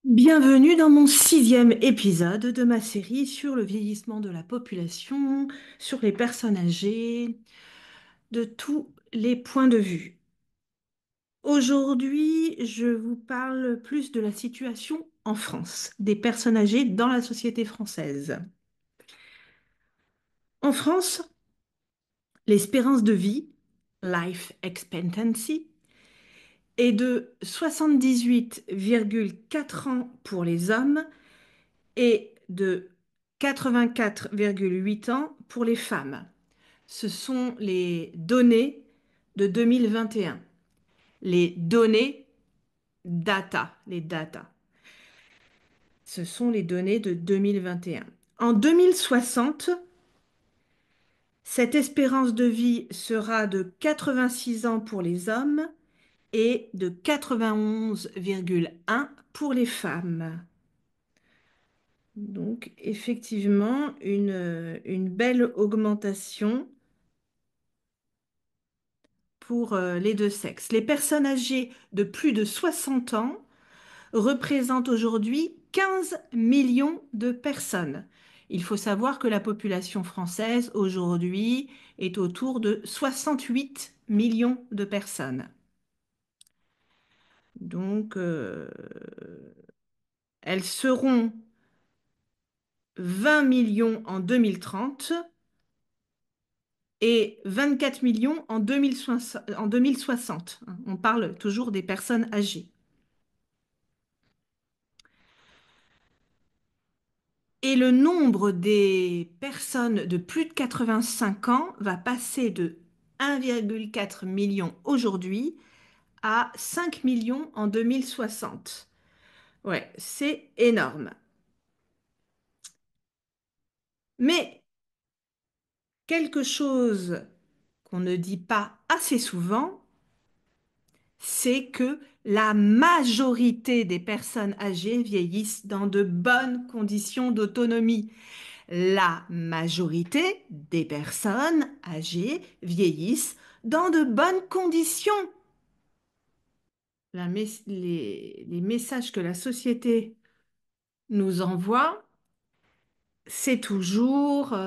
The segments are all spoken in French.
Bienvenue dans mon sixième épisode de ma série sur le vieillissement de la population, sur les personnes âgées, de tous les points de vue. Aujourd'hui, je vous parle plus de la situation en France, des personnes âgées dans la société française. En France, l'espérance de vie, life expectancy, est de 78,4 ans pour les hommes et de 84,8 ans pour les femmes. Ce sont les données de 2021. Les données data. Ce sont les données de 2021. En 2060, cette espérance de vie sera de 86 ans pour les hommes et de 91,1 pour les femmes. Donc, effectivement, une belle augmentation pour les deux sexes. Les personnes âgées de plus de 60 ans représentent aujourd'hui 15 millions de personnes. Il faut savoir que la population française aujourd'hui est autour de 68 millions de personnes. Donc, elles seront 20 millions en 2030 et 24 millions en 2060. On parle toujours des personnes âgées. Et le nombre des personnes de plus de 85 ans va passer de 1,4 million aujourd'hui à 5 millions en 2060. Ouais, c'est énorme. Mais quelque chose qu'on ne dit pas assez souvent, c'est que la majorité des personnes âgées vieillissent dans de bonnes conditions d'autonomie. La majorité des personnes âgées vieillissent dans de bonnes conditions. Les messages que la société nous envoie, c'est toujours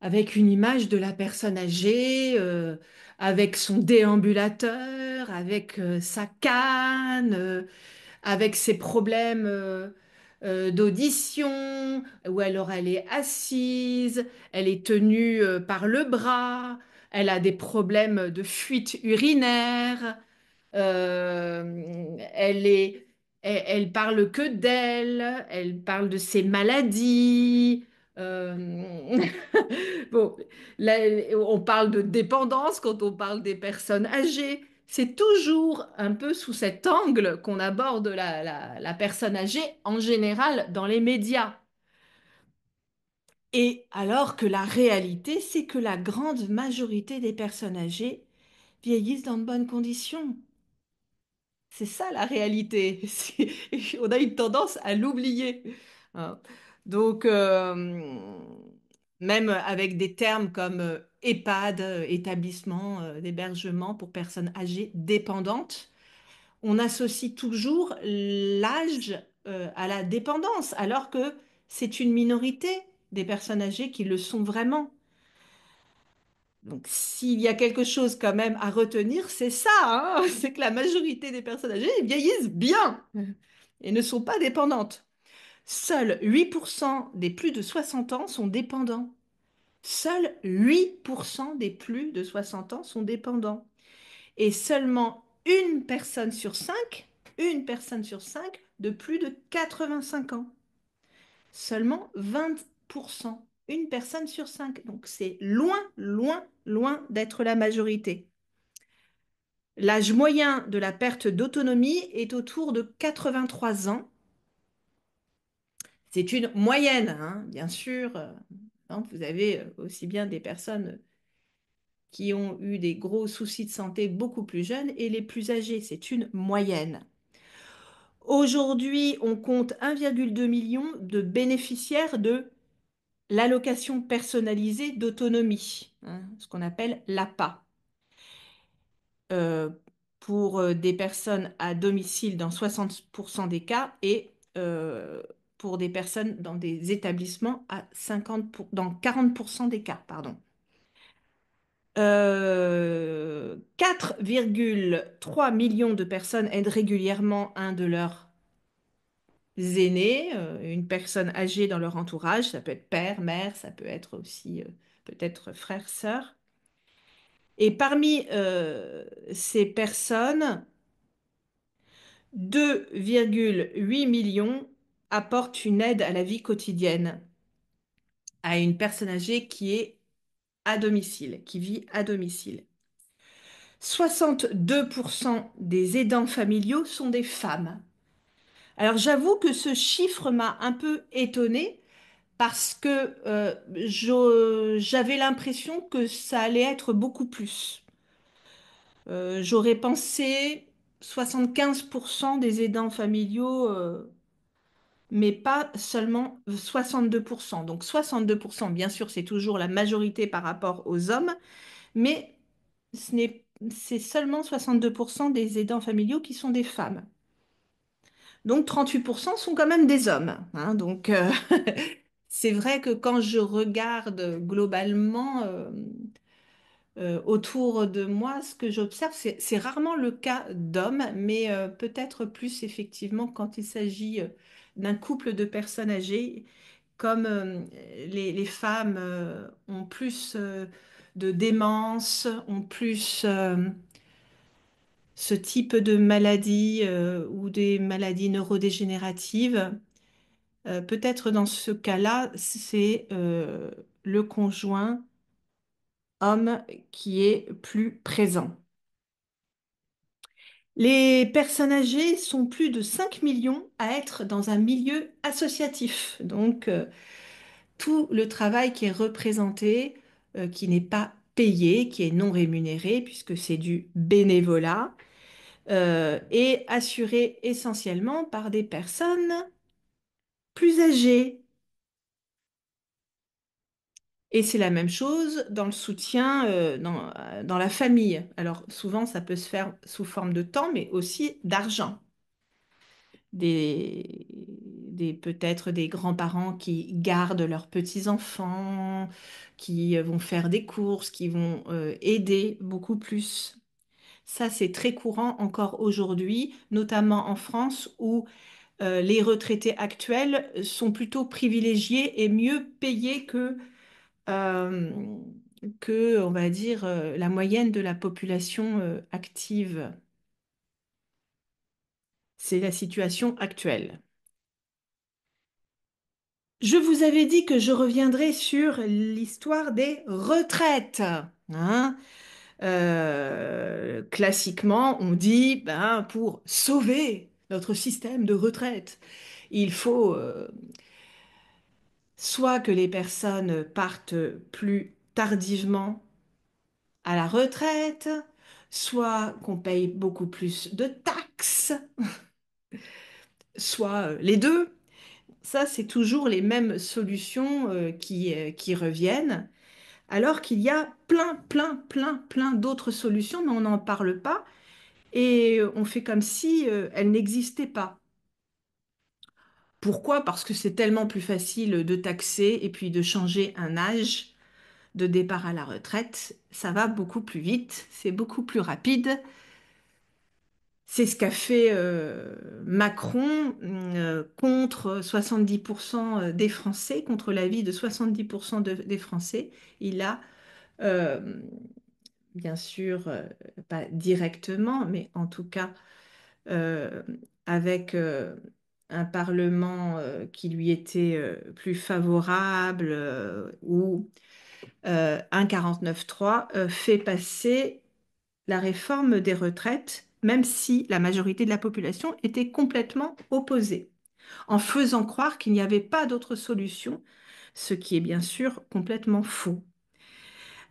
avec une image de la personne âgée, avec son déambulateur, avec sa canne, avec ses problèmes d'audition, où alors elle est assise, elle est tenue par le bras, elle a des problèmes de fuite urinaire, elle est, elle parle que d'elle, elle parle de ses maladies. euh, Bon, là, on parle de dépendance quand on parle des personnes âgées. C'est toujours un peu sous cet angle qu'on aborde la personne âgée en général dans les médias. Et alors que la réalité, c'est que la grande majorité des personnes âgées vieillissent dans de bonnes conditions. C'est ça la réalité. On a une tendance à l'oublier, hein. Donc, même avec des termes comme EHPAD, établissement d'hébergement pour personnes âgées dépendantes, on associe toujours l'âge à la dépendance, alors que c'est une minorité des personnes âgées qui le sont vraiment. Donc, s'il y a quelque chose quand même à retenir, c'est ça, hein, c'est que la majorité des personnes âgées vieillissent bien et ne sont pas dépendantes. Seuls 8% des plus de 60 ans sont dépendants. Seuls 8% des plus de 60 ans sont dépendants. Et seulement une personne sur cinq de plus de 85 ans. Seulement 20%. Une personne sur cinq. Donc c'est loin, loin, loin d'être la majorité. L'âge moyen de la perte d'autonomie est autour de 83 ans. C'est une moyenne, hein, bien sûr. Donc, vous avez aussi bien des personnes qui ont eu des gros soucis de santé beaucoup plus jeunes et les plus âgées. C'est une moyenne. Aujourd'hui, on compte 1,2 million de bénéficiaires de l'allocation personnalisée d'autonomie, hein, ce qu'on appelle l'APA. Euh, pour des personnes à domicile dans 60% des cas et pour des personnes dans des établissements à dans 40% des cas, pardon. 4,3 millions de personnes aident régulièrement un de leurs aînés, une personne âgée dans leur entourage. Ça peut être père, mère, ça peut être aussi peut-être frère, sœur. Et parmi ces personnes, 2,8 millions apportent une aide à la vie quotidienne à une personne âgée qui est à domicile, qui vit à domicile. 62% des aidants familiaux sont des femmes. Alors j'avoue que ce chiffre m'a un peu étonnée parce que j'avais l'impression que ça allait être beaucoup plus. J'aurais pensé 75% des aidants familiaux, mais pas seulement 62%. Donc 62%, bien sûr, c'est toujours la majorité par rapport aux hommes, mais c'est seulement 62% des aidants familiaux qui sont des femmes. Donc 38% sont quand même des hommes, hein. Donc c'est vrai que quand je regarde globalement autour de moi, ce que j'observe, c'est rarement le cas d'hommes, mais peut-être plus effectivement quand il s'agit d'un couple de personnes âgées, comme les femmes ont plus de démence, ont plus ce type de maladie ou des maladies neurodégénératives. Peut-être dans ce cas-là, c'est le conjoint homme qui est plus présent. Les personnes âgées sont plus de 5 millions à être dans un milieu associatif. Donc, tout le travail qui est représenté, qui n'est pas payé, qui est non rémunéré, puisque c'est du bénévolat, est assuré essentiellement par des personnes plus âgées. Et c'est la même chose dans le soutien dans la famille. Alors souvent, ça peut se faire sous forme de temps, mais aussi d'argent. Peut-être des grands-parents qui gardent leurs petits-enfants, qui vont faire des courses, qui vont aider beaucoup plus. Ça, c'est très courant encore aujourd'hui, notamment en France où les retraités actuels sont plutôt privilégiés et mieux payés euh, on va dire, la moyenne de la population active. C'est la situation actuelle. Je vous avais dit que je reviendrai sur l'histoire des retraites, hein. Classiquement, on dit, ben, pour sauver notre système de retraite, il faut soit que les personnes partent plus tardivement à la retraite, soit qu'on paye beaucoup plus de taxes, soit les deux. Ça, c'est toujours les mêmes solutions qui reviennent, alors qu'il y a plein, plein, plein, plein d'autres solutions, mais on n'en parle pas et on fait comme si elles n'existaient pas. Pourquoi? Parce que c'est tellement plus facile de taxer et puis de changer un âge de départ à la retraite. Ça va beaucoup plus vite, c'est beaucoup plus rapide. C'est ce qu'a fait Macron contre 70% des Français, contre l'avis de 70% des Français. Il a, euh, bien sûr, pas directement, mais en tout cas euh, avec un Parlement qui lui était plus favorable ou un 49.3 fait passer la réforme des retraites, même si la majorité de la population était complètement opposée, en faisant croire qu'il n'y avait pas d'autre solution, ce qui est bien sûr complètement faux.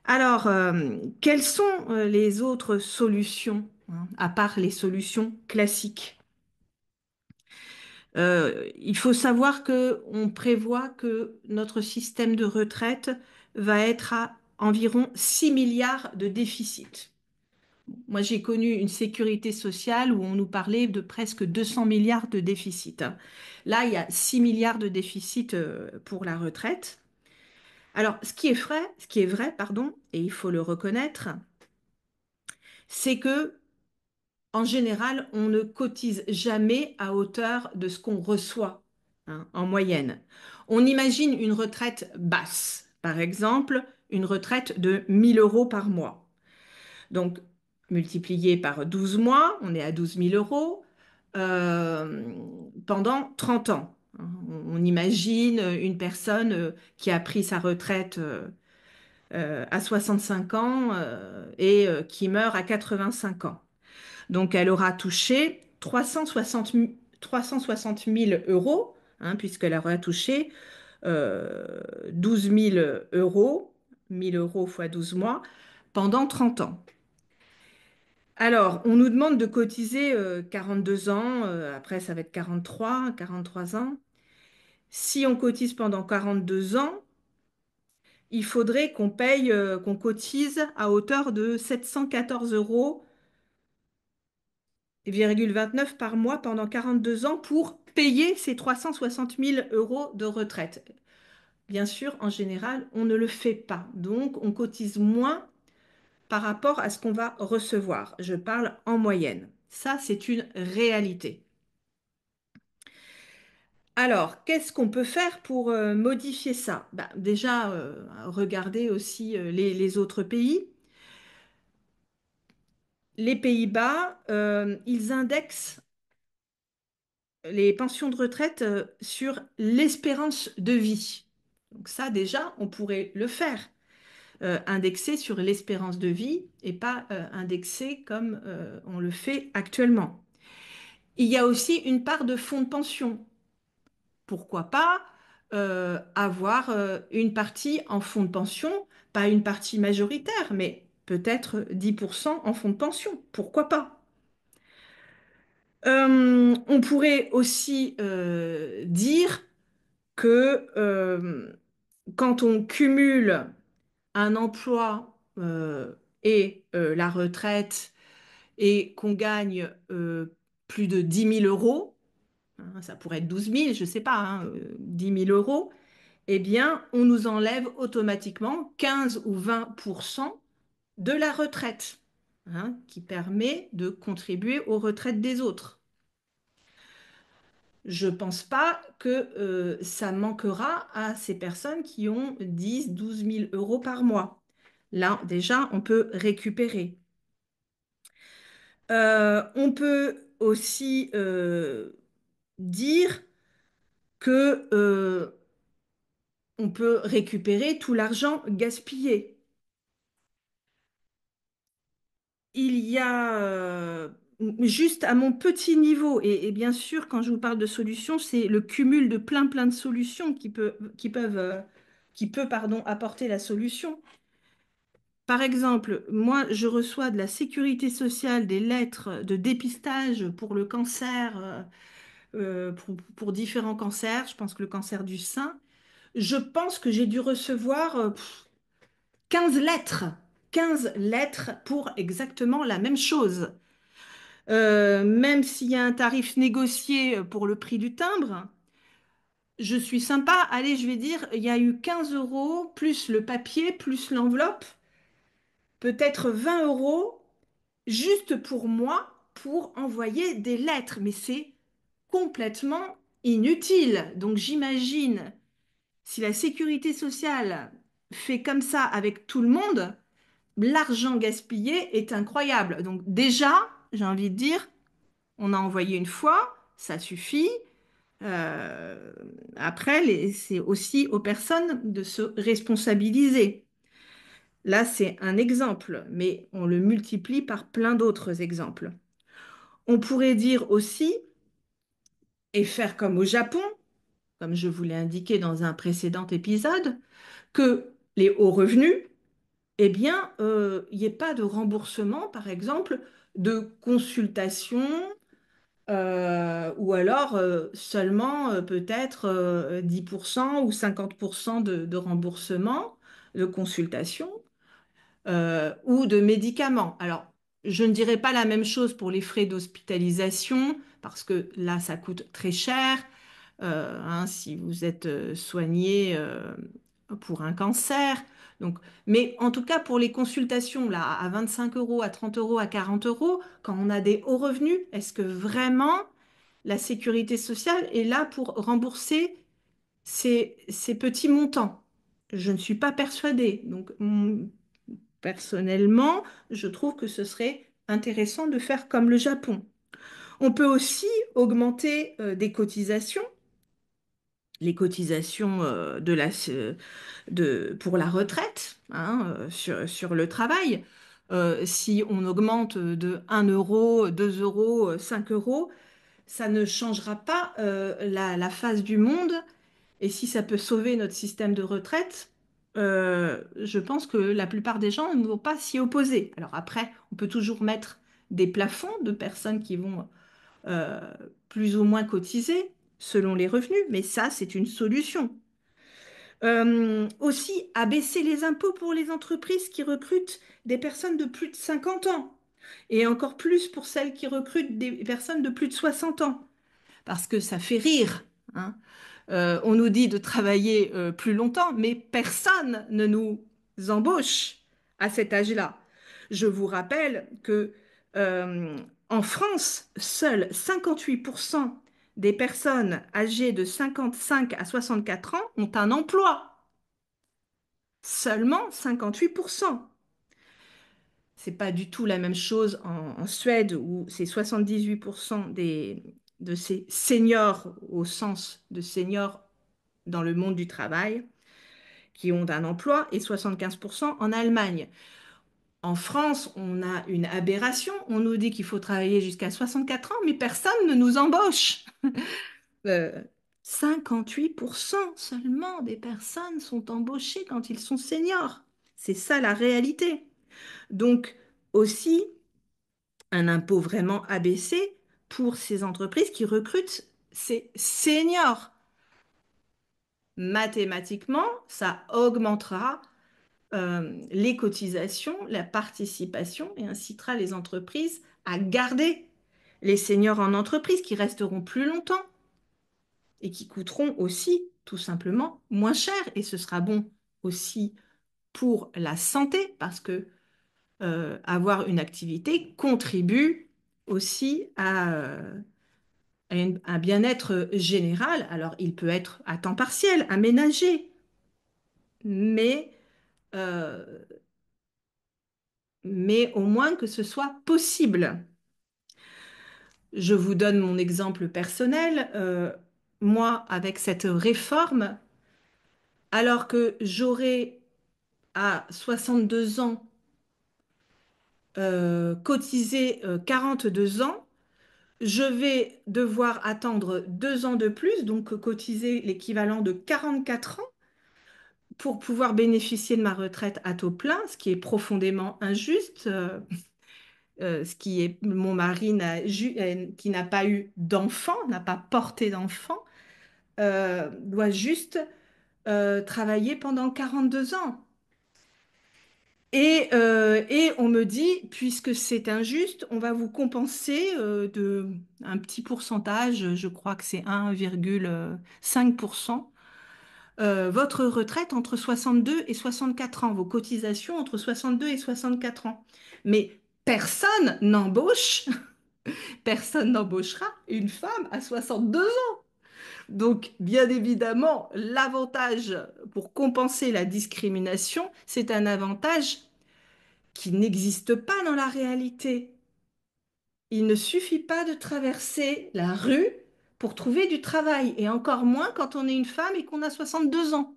Alors, quelles sont les autres solutions, hein, à part les solutions classiques? Il faut savoir que on prévoit que notre système de retraite va être à environ 6 milliards de déficit. Moi, j'ai connu une sécurité sociale où on nous parlait de presque 200 milliards de déficit, hein. Là, il y a 6 milliards de déficit pour la retraite. Alors, ce qui est vrai, pardon, et il faut le reconnaître, c'est que en général, on ne cotise jamais à hauteur de ce qu'on reçoit, hein, en moyenne. On imagine une retraite basse, par exemple, une retraite de 1000 euros par mois. Donc, multiplié par 12 mois, on est à 12 000 euros euh, pendant 30 ans. On imagine une personne qui a pris sa retraite à 65 ans et qui meurt à 85 ans. Donc, elle aura touché 360 000 euros, hein, puisqu'elle aura touché 12 000 euros, 1000 euros fois 12 mois, pendant 30 ans. Alors, on nous demande de cotiser 42 ans, après ça va être 43 ans. Si on cotise pendant 42 ans, il faudrait qu'on cotise à hauteur de 714 euros 29 par mois pendant 42 ans pour payer ces 360 000 euros de retraite. Bien sûr, en général, on ne le fait pas. Donc, on cotise moins par rapport à ce qu'on va recevoir. Je parle en moyenne. Ça, c'est une réalité. Alors, qu'est-ce qu'on peut faire pour modifier ça? Bah, déjà, regarder aussi les autres pays. Les Pays-Bas, ils indexent les pensions de retraite sur l'espérance de vie. Donc ça, déjà, on pourrait le faire, indexer sur l'espérance de vie et pas indexer comme on le fait actuellement. Il y a aussi une part de fonds de pension. Pourquoi pas avoir une partie en fonds de pension, pas une partie majoritaire, mais peut-être 10% en fonds de pension. Pourquoi pas? On pourrait aussi dire que quand on cumule un emploi et la retraite et qu'on gagne plus de 10 000 euros, hein, ça pourrait être 12 000, je ne sais pas, hein, 10 000 euros, eh bien, on nous enlève automatiquement 15 ou 20% de la retraite, hein, qui permet de contribuer aux retraites des autres. Je ne pense pas que ça manquera à ces personnes qui ont 10 000 12 000 euros par mois. Là, déjà, on peut récupérer. On peut aussi dire que on peut récupérer tout l'argent gaspillé. Il y a juste à mon petit niveau, et bien sûr, quand je vous parle de solutions, c'est le cumul de plein de solutions qui peut, pardon, apporter la solution. Par exemple, moi, je reçois de la sécurité sociale des lettres de dépistage pour le cancer, pour différents cancers. Je pense que le cancer du sein. Je pense que j'ai dû recevoir 15 lettres. 15 lettres pour exactement la même chose. Même s'il y a un tarif négocié pour le prix du timbre, je suis sympa. Allez, je vais dire, il y a eu 15 euros plus le papier, plus l'enveloppe, peut-être 20 euros juste pour moi pour envoyer des lettres. Mais c'est complètement inutile. Donc j'imagine, si la sécurité sociale fait comme ça avec tout le monde, l'argent gaspillé est incroyable. Donc déjà, j'ai envie de dire, on a envoyé une fois, ça suffit. Euh, Après, c'est aussi aux personnes de se responsabiliser. Là, c'est un exemple, mais on le multiplie par plein d'autres exemples. On pourrait dire aussi, et faire comme au Japon, comme je vous l'ai indiqué dans un précédent épisode, que les hauts revenus, eh bien, il n'y ait pas de remboursement, par exemple, de consultation ou alors seulement peut-être 10% ou 50% de remboursement de consultation ou de médicaments. Alors, Je ne dirais pas la même chose pour les frais d'hospitalisation, parce que là, ça coûte très cher. Hein, si vous êtes soigné pour un cancer. Donc, mais en tout cas, pour les consultations, là, à 25 euros, à 30 euros, à 40 euros, quand on a des hauts revenus, est-ce que vraiment la sécurité sociale est là pour rembourser ces petits montants? Je ne suis pas persuadée. Donc, personnellement, je trouve que ce serait intéressant de faire comme le Japon. On peut aussi augmenter des cotisations, les cotisations pour la retraite, hein, sur le travail. Si on augmente de 1 euro, 2 euros, 5 euros, ça ne changera pas la face du monde. Et si ça peut sauver notre système de retraite, je pense que la plupart des gens ne vont pas s'y opposer. Alors après, on peut toujours mettre des plafonds de personnes qui vont euh, plus ou moins cotiser selon les revenus, mais ça, c'est une solution. Aussi, abaisser les impôts pour les entreprises qui recrutent des personnes de plus de 50 ans, et encore plus pour celles qui recrutent des personnes de plus de 60 ans, parce que ça fait rire, hein. On nous dit de travailler plus longtemps, mais personne ne nous embauche à cet âge-là. Je vous rappelle que euh, en France, seuls 58% des personnes âgées de 55 à 64 ans ont un emploi. Seulement 58%. C'est pas du tout la même chose en Suède où c'est 78% de ces seniors au sens de seniors dans le monde du travail qui ont un emploi et 75% en Allemagne. En France, on a une aberration. On nous dit qu'il faut travailler jusqu'à 64 ans, mais personne ne nous embauche. Euh, 58% seulement des personnes sont embauchées quand ils sont seniors. C'est ça la réalité. Donc aussi un impôt vraiment abaissé pour ces entreprises qui recrutent ces seniors. Mathématiquement, ça augmentera les cotisations, la participation et incitera les entreprises à garder les seniors en entreprise qui resteront plus longtemps et qui coûteront aussi tout simplement moins cher. Et ce sera bon aussi pour la santé parce que avoir une activité contribue aussi à un bien-être général. Alors, il peut être à temps partiel, aménagé, mais, euh, mais au moins que ce soit possible. Je vous donne mon exemple personnel. Moi, avec cette réforme, alors que j'aurai à 62 ans cotisé 42 ans, je vais devoir attendre 2 ans de plus, donc cotiser l'équivalent de 44 ans pour pouvoir bénéficier de ma retraite à taux plein, ce qui est profondément injuste. Ce qui est mon mari qui n'a pas eu d'enfant, n'a pas porté d'enfant, doit juste travailler pendant 42 ans. Et on me dit, puisque c'est injuste, on va vous compenser de un petit pourcentage, je crois que c'est 1,5%, votre retraite entre 62 et 64 ans, vos cotisations entre 62 et 64 ans. Mais personne n'embauchera une femme à 62 ans. Donc, bien évidemment, l'avantage pour compenser la discrimination, c'est un avantage qui n'existe pas dans la réalité. Il ne suffit pas de traverser la rue pour trouver du travail, et encore moins quand on est une femme et qu'on a 62 ans.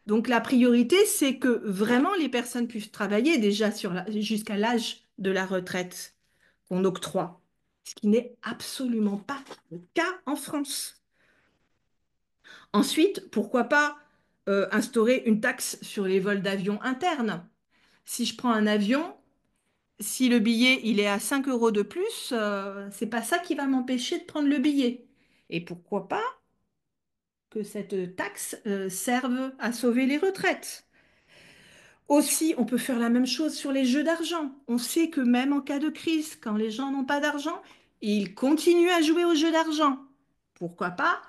Donc la priorité, c'est que vraiment les personnes puissent travailler déjà jusqu'à l'âge de la retraite qu'on octroie, ce qui n'est absolument pas le cas en France. Ensuite, pourquoi pas instaurer une taxe sur les vols d'avion internes? Si je prends un avion, si le billet il est à 5 euros de plus, c'est pas ça qui va m'empêcher de prendre le billet. Et pourquoi pas que cette taxe serve à sauver les retraites? Aussi, on peut faire la même chose sur les jeux d'argent. On sait que même en cas de crise, quand les gens n'ont pas d'argent, ils continuent à jouer aux jeux d'argent. Pourquoi pas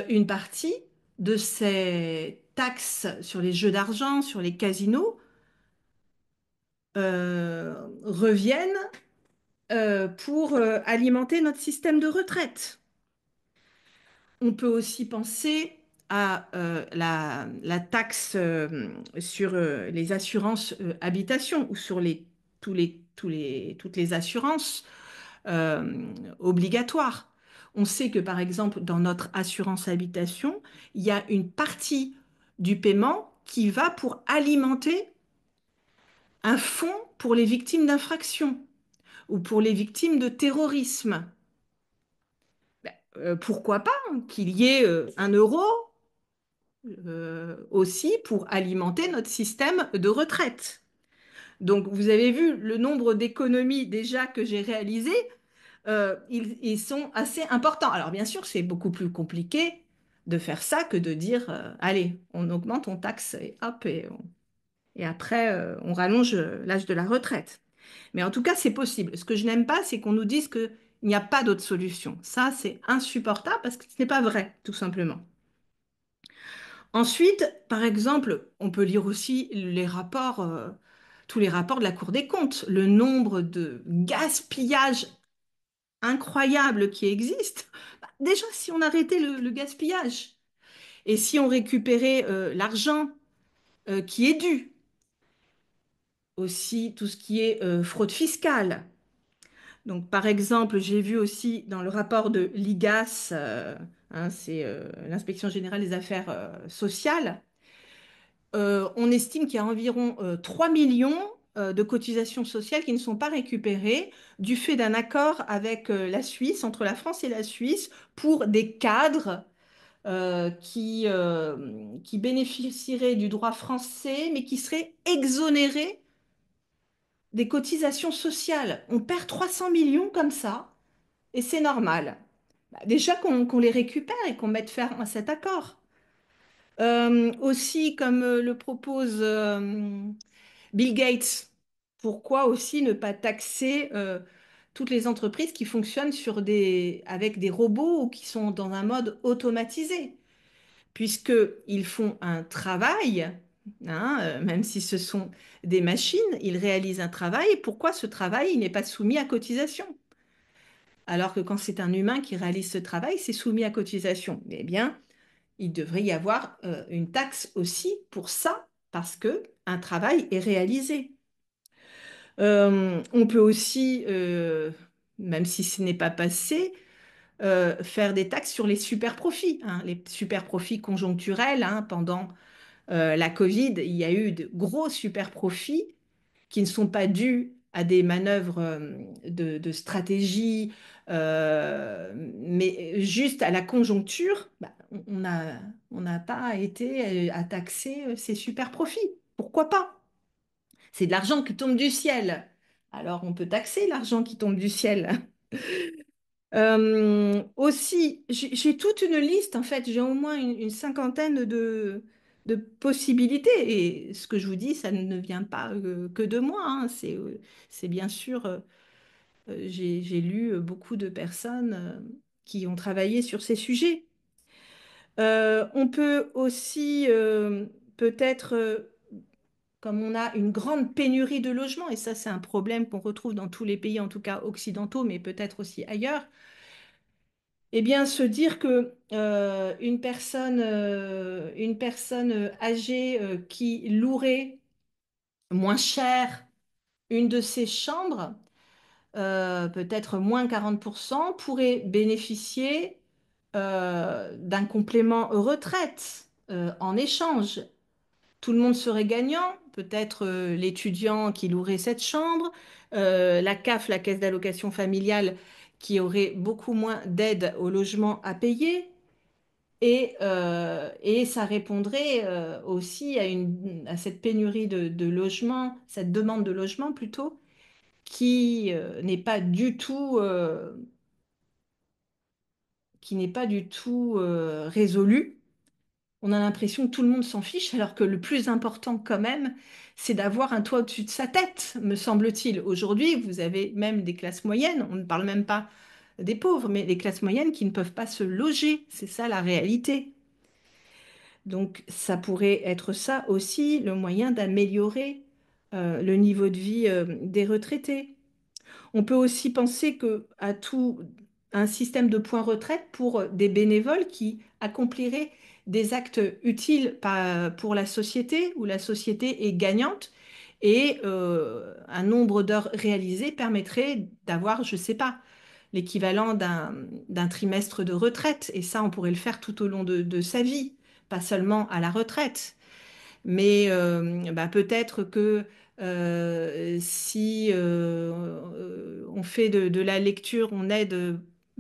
une partie de ces taxes sur les jeux d'argent, sur les casinos, reviennent pour alimenter notre système de retraite. On peut aussi penser à la taxe sur les assurances habitation ou sur toutes les assurances euh, obligatoires. On sait que, par exemple, dans notre assurance habitation, il y a une partie du paiement qui va pour alimenter un fonds pour les victimes d'infractions ou pour les victimes de terrorisme. Pourquoi pas qu'il y ait 1 euro aussi pour alimenter notre système de retraite. Donc, vous avez vu le nombre d'économies déjà que j'ai réalisées, ils sont assez importants. Alors, bien sûr, c'est beaucoup plus compliqué de faire ça que de dire, allez, on augmente, on taxe et hop, et après, on rallonge l'âge de la retraite. Mais en tout cas, c'est possible. Ce que je n'aime pas, c'est qu'on nous dise qu'il n'y a pas d'autre solution. Ça, c'est insupportable parce que ce n'est pas vrai, tout simplement. Ensuite, par exemple, on peut lire aussi les rapports, tous les rapports de la Cour des comptes, le nombre de gaspillages incroyables qui existent. Bah, déjà, si on arrêtait le gaspillage et si on récupérait l'argent qui est dû, aussi tout ce qui est fraude fiscale. Donc, par exemple, j'ai vu aussi dans le rapport de l'IGAS, hein, c'est l'Inspection générale des affaires sociales. On estime qu'il y a environ 3 millions de cotisations sociales qui ne sont pas récupérées du fait d'un accord avec la Suisse, entre la France et la Suisse, pour des cadres qui bénéficieraient du droit français, mais qui seraient exonérés des cotisations sociales. On perd 300 millions comme ça, et c'est normal. Bah, déjà qu'on les récupère et qu'on mette fin à cet accord. Aussi, comme le propose Bill Gates, pourquoi aussi ne pas taxer toutes les entreprises qui fonctionnent avec des robots ou qui sont dans un mode automatisé, puisqu'ils font un travail, hein, même si ce sont des machines, ils réalisent un travail. Pourquoi ce travail il n'est pas soumis à cotisation? Alors que quand c'est un humain qui réalise ce travail, c'est soumis à cotisation. Eh bien, il devrait y avoir une taxe aussi pour ça, parce que un travail est réalisé. On peut aussi, même si ce n'est pas passé, faire des taxes sur les super profits, hein, les super profits conjoncturels. Hein. Pendant la Covid, il y a eu de gros super profits qui ne sont pas dus à des manœuvres de stratégie, mais juste à la conjoncture. Bah, on n'a pas été à taxer ces super profits. Pourquoi pas? C'est de l'argent qui tombe du ciel. Alors on peut taxer l'argent qui tombe du ciel. Aussi, j'ai toute une liste, en fait, j'ai au moins une cinquantaine de possibilités. Et ce que je vous dis, ça ne vient pas que de moi. Hein. C'est bien sûr, j'ai lu beaucoup de personnes qui ont travaillé sur ces sujets. On peut aussi peut-être comme on a une grande pénurie de logements, et ça c'est un problème qu'on retrouve dans tous les pays, en tout cas occidentaux, mais peut-être aussi ailleurs, eh bien se dire que une personne âgée qui louerait moins cher une de ses chambres, peut-être moins 40%, pourrait bénéficier d'un complément retraite en échange. Tout le monde serait gagnant, peut-être l'étudiant qui louerait cette chambre, la CAF, la caisse d'allocation familiale, qui aurait beaucoup moins d'aide au logement à payer, et ça répondrait aussi à cette pénurie de logement, cette demande de logement plutôt, qui n'est pas du tout, résolue. On a l'impression que tout le monde s'en fiche, alors que le plus important quand même, c'est d'avoir un toit au-dessus de sa tête, me semble-t-il. Aujourd'hui, vous avez même des classes moyennes, on ne parle même pas des pauvres, mais les classes moyennes qui ne peuvent pas se loger. C'est ça la réalité. Donc ça pourrait être ça aussi, le moyen d'améliorer le niveau de vie des retraités. On peut aussi penser que à tout un système de points retraite pour des bénévoles qui accompliraient des actes utiles pour la société, où la société est gagnante, et un nombre d'heures réalisées permettrait d'avoir, je ne sais pas, l'équivalent d'un trimestre de retraite. Et ça, on pourrait le faire tout au long de sa vie, pas seulement à la retraite. Mais bah, peut-être que si on fait de la lecture, on aide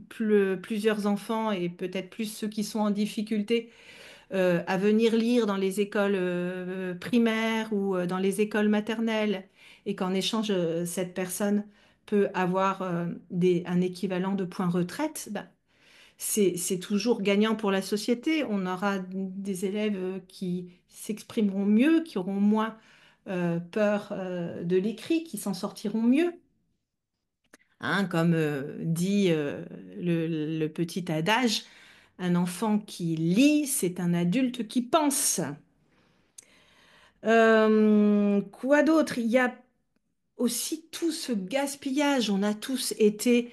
plusieurs enfants et peut-être plus ceux qui sont en difficulté à venir lire dans les écoles primaires ou dans les écoles maternelles, et qu'en échange, cette personne peut avoir un équivalent de points retraite, bah, c'est toujours gagnant pour la société. On aura des élèves qui s'exprimeront mieux, qui auront moins peur de l'écrit, qui s'en sortiront mieux. Hein, comme dit le petit adage, un enfant qui lit, c'est un adulte qui pense. Quoi d'autre? Il y a aussi tout ce gaspillage. On a tous été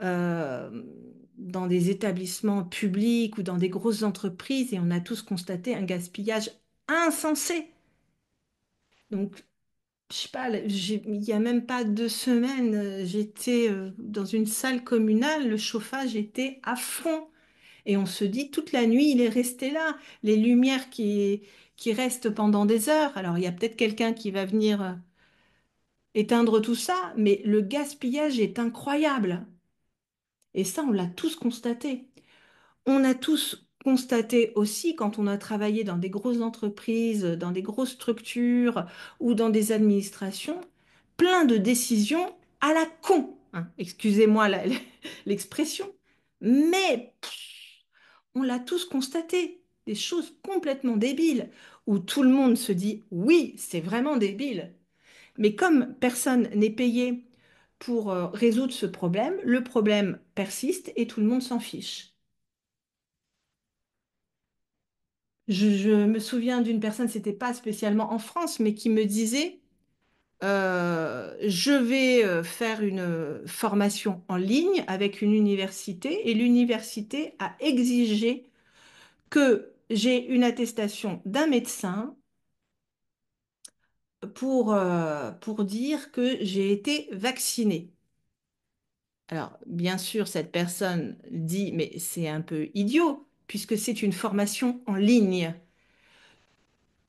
euh, dans des établissements publics ou dans des grosses entreprises et on a tous constaté un gaspillage insensé. Donc, je sais pas, il n'y a même pas 2 semaines, j'étais dans une salle communale, le chauffage était à fond. Et on se dit, toute la nuit, il est resté là. Les lumières qui restent pendant des heures. Alors, il y a peut-être quelqu'un qui va venir éteindre tout ça, mais le gaspillage est incroyable. Et ça, on l'a tous constaté. On a tous constaté aussi, quand on a travaillé dans des grosses entreprises, dans des grosses structures ou dans des administrations, plein de décisions à la con, hein. Excusez-moi l'expression, mais on l'a tous constaté. Des choses complètement débiles, où tout le monde se dit, oui, c'est vraiment débile. Mais comme personne n'est payé pour résoudre ce problème, le problème persiste et tout le monde s'en fiche. Je me souviens d'une personne, c'était pas spécialement en France, mais qui me disait, je vais faire une formation en ligne avec une université et l'université a exigé que j'ai une attestation d'un médecin pour dire que j'ai été vaccinée. Alors, bien sûr, cette personne dit, mais c'est un peu idiot, puisque c'est une formation en ligne.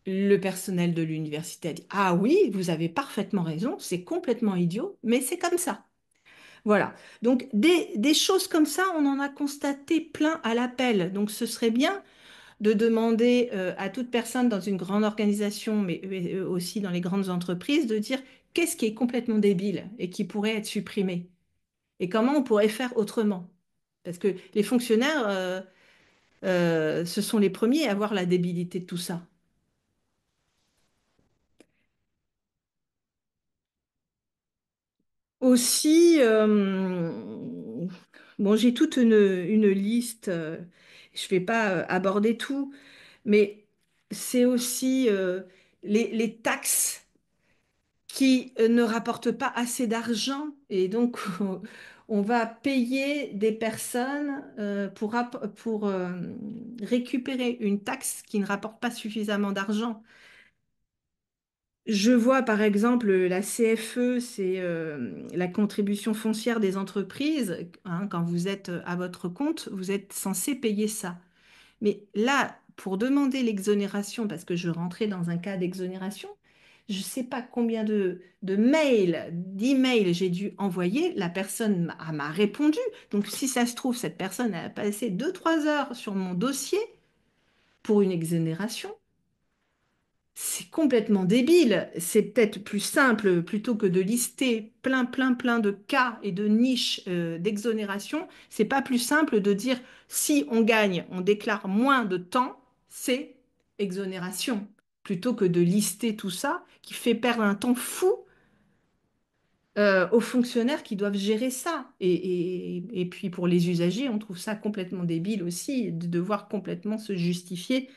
Le personnel de l'université a dit, ah oui, vous avez parfaitement raison, c'est complètement idiot, mais c'est comme ça. Voilà. Donc, des choses comme ça, on en a constaté plein à l'appel. Donc, ce serait bien de demander à toute personne dans une grande organisation, mais aussi dans les grandes entreprises, de dire qu'est-ce qui est complètement débile et qui pourrait être supprimé et comment on pourrait faire autrement. Parce que les fonctionnaires, ce sont les premiers à voir la débilité de tout ça. Aussi, bon, j'ai toute une liste, je ne vais pas aborder tout, mais c'est aussi les taxes qui ne rapportent pas assez d'argent et donc on va payer des personnes pour récupérer une taxe qui ne rapporte pas suffisamment d'argent. Je vois par exemple la CFE, c'est la contribution foncière des entreprises. Hein, quand vous êtes à votre compte, vous êtes censé payer ça. Mais là, pour demander l'exonération, parce que je rentrais dans un cas d'exonération, je ne sais pas combien de mails, d'emails j'ai dû envoyer. La personne m'a répondu. Donc, si ça se trouve, cette personne a passé 2, 3 heures sur mon dossier pour une exonération. C'est complètement débile. C'est peut-être plus simple, plutôt que de lister plein, plein, plein de cas et de niches d'exonération. C'est pas plus simple de dire si on gagne, on déclare moins de temps. c'est exonération, plutôt que de lister tout ça, qui fait perdre un temps fou aux fonctionnaires qui doivent gérer ça. Et puis pour les usagers, on trouve ça complètement débile aussi de devoir complètement se justifier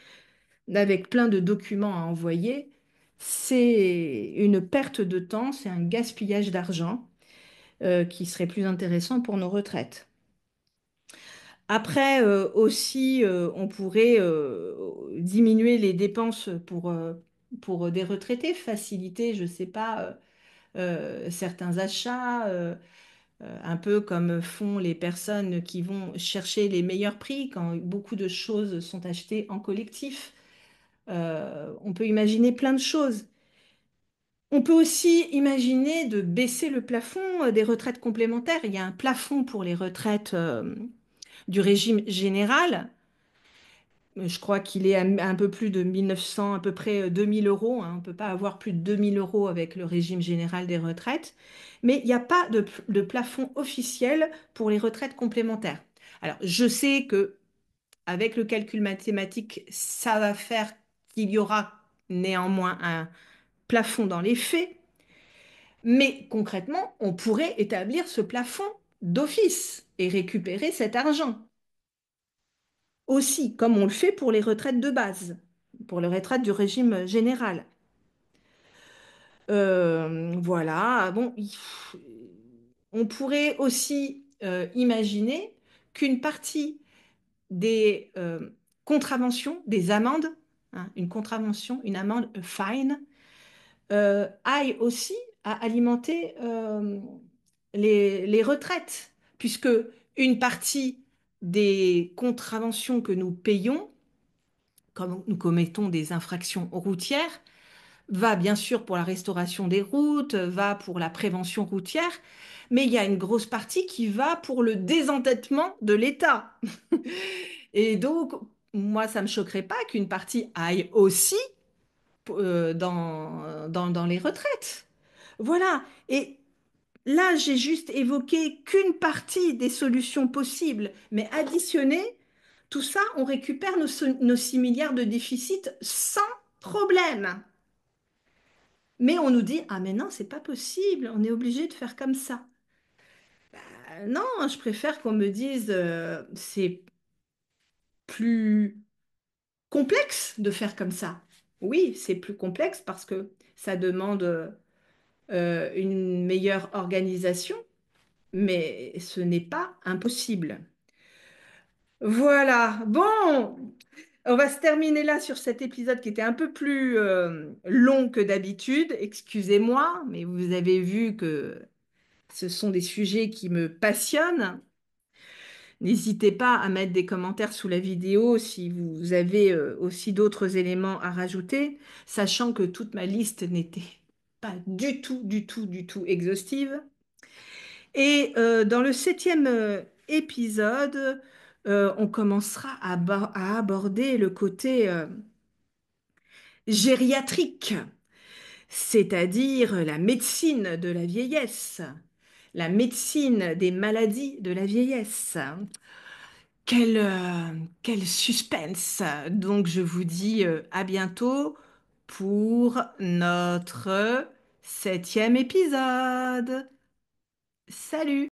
avec plein de documents à envoyer. C'est une perte de temps, c'est un gaspillage d'argent qui serait plus intéressant pour nos retraites. Après, aussi, on pourrait diminuer les dépenses pour des retraités, faciliter, je ne sais pas, certains achats, un peu comme font les personnes qui vont chercher les meilleurs prix quand beaucoup de choses sont achetées en collectif. On peut imaginer plein de choses. On peut aussi imaginer de baisser le plafond des retraites complémentaires. Il y a un plafond pour les retraites du régime général. Je crois qu'il est à un peu plus de 1900, à peu près 2000 euros, hein. On ne peut pas avoir plus de 2000 euros avec le régime général des retraites. Mais il n'y a pas de plafond officiel pour les retraites complémentaires. Alors, je sais que avec le calcul mathématique, ça va faire qu'il y aura néanmoins un plafond dans les faits. Mais concrètement, on pourrait établir ce plafond d'office et récupérer cet argent. Aussi, comme on le fait pour les retraites de base, pour les retraites du régime général. Voilà, bon, on pourrait aussi imaginer qu'une partie des contraventions, des amendes, hein, une contravention, une amende, a fine, aille aussi à alimenter les retraites, puisque une partie des contraventions que nous payons, comme nous commettons des infractions routières, va bien sûr pour la restauration des routes, va pour la prévention routière, mais il y a une grosse partie qui va pour le désendettement de l'État. Et donc, moi, ça ne me choquerait pas qu'une partie aille aussi dans les retraites. Voilà. Et là, j'ai juste évoqué qu'une partie des solutions possibles, mais additionné, tout ça, on récupère nos 6 milliards de déficit sans problème. Mais on nous dit, ah mais non, c'est pas possible, on est obligé de faire comme ça. Non, je préfère qu'on me dise, c'est plus complexe de faire comme ça. Oui, c'est plus complexe parce que ça demande une meilleure organisation, mais ce n'est pas impossible. Voilà, bon, on va se terminer là sur cet épisode qui était un peu plus long que d'habitude. Excusez-moi, mais vous avez vu que ce sont des sujets qui me passionnent. N'hésitez pas à mettre des commentaires sous la vidéo si vous avez aussi d'autres éléments à rajouter, sachant que toute ma liste n'était pas du tout exhaustive. Et dans le septième épisode, on commencera à aborder le côté gériatrique, c'est-à-dire la médecine de la vieillesse, la médecine des maladies de la vieillesse. Quel suspense! Donc, je vous dis à bientôt pour notre septième épisode. Salut!